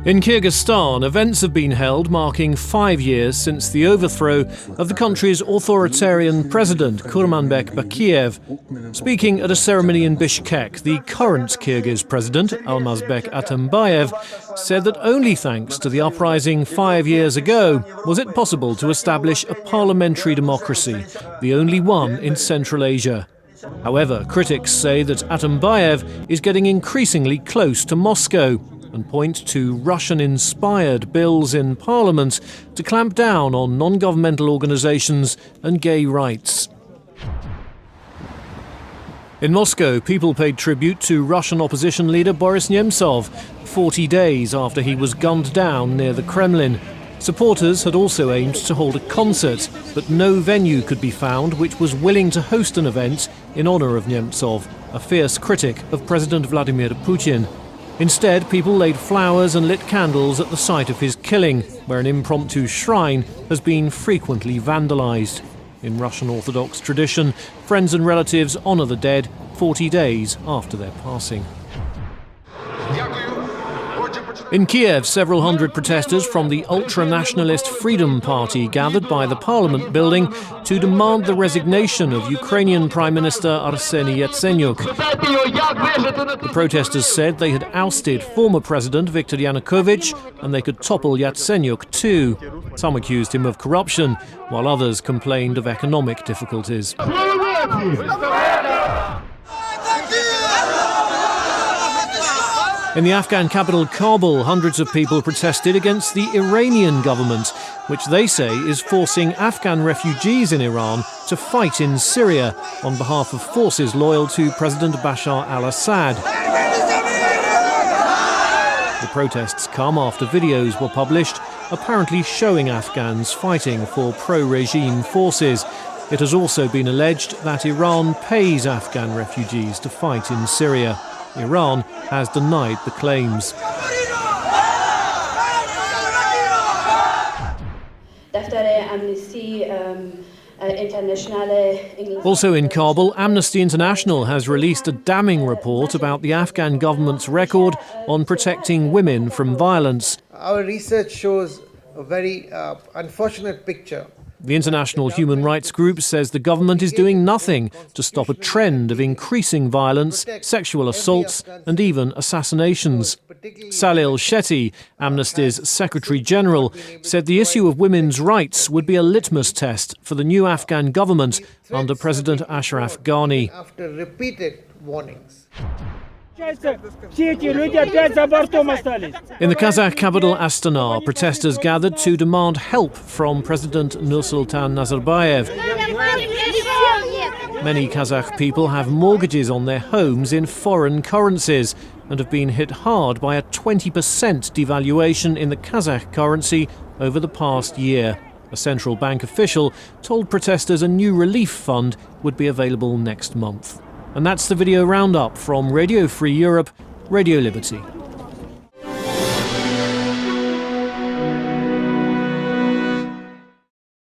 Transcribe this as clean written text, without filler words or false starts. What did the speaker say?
In Kyrgyzstan, events have been held marking 5 years since the overthrow of the country's authoritarian president, Kurmanbek Bakiev. Speaking at a ceremony in Bishkek, the current Kyrgyz president, Almazbek Atambayev, said that only thanks to the uprising 5 years ago was it possible to establish a parliamentary democracy, the only one in Central Asia. However, critics say that Atambayev is getting increasingly close to Moscow and point to Russian-inspired bills in Parliament to clamp down on non-governmental organisations and gay rights. In Moscow, people paid tribute to Russian opposition leader Boris Nemtsov 40 days after he was gunned down near the Kremlin. Supporters had also aimed to hold a concert, but no venue could be found which was willing to host an event in honour of Nemtsov, a fierce critic of President Vladimir Putin. Instead, people laid flowers and lit candles at the site of his killing, where an impromptu shrine has been frequently vandalised. In Russian Orthodox tradition, friends and relatives honour the dead 40 days after their passing. In Kiev, several hundred protesters from the ultra-nationalist Freedom Party gathered by the Parliament building to demand the resignation of Ukrainian Prime Minister Arseniy Yatsenyuk. The protesters said they had ousted former President Viktor Yanukovych and they could topple Yatsenyuk too. Some accused him of corruption, while others complained of economic difficulties. In the Afghan capital Kabul, hundreds of people protested against the Iranian government, which they say is forcing Afghan refugees in Iran to fight in Syria on behalf of forces loyal to President Bashar al-Assad. The protests come after videos were published apparently showing Afghans fighting for pro-regime forces. It has also been alleged that Iran pays Afghan refugees to fight in Syria. Iran has denied the claims. Also in Kabul, Amnesty International has released a damning report about the Afghan government's record on protecting women from violence. Our research shows a very unfortunate picture. The international human rights group says the government is doing nothing to stop a trend of increasing violence, sexual assaults and even assassinations. Salil Shetty, Amnesty's Secretary General, said the issue of women's rights would be a litmus test for the new Afghan government under President Ashraf Ghani. After repeated warnings. In the Kazakh capital Astana, protesters gathered to demand help from President Nursultan Nazarbayev. Many Kazakh people have mortgages on their homes in foreign currencies and have been hit hard by a 20% devaluation in the Kazakh currency over the past year. A central bank official told protesters a new relief fund would be available next month. And that's the video roundup from Radio Free Europe, Radio Liberty.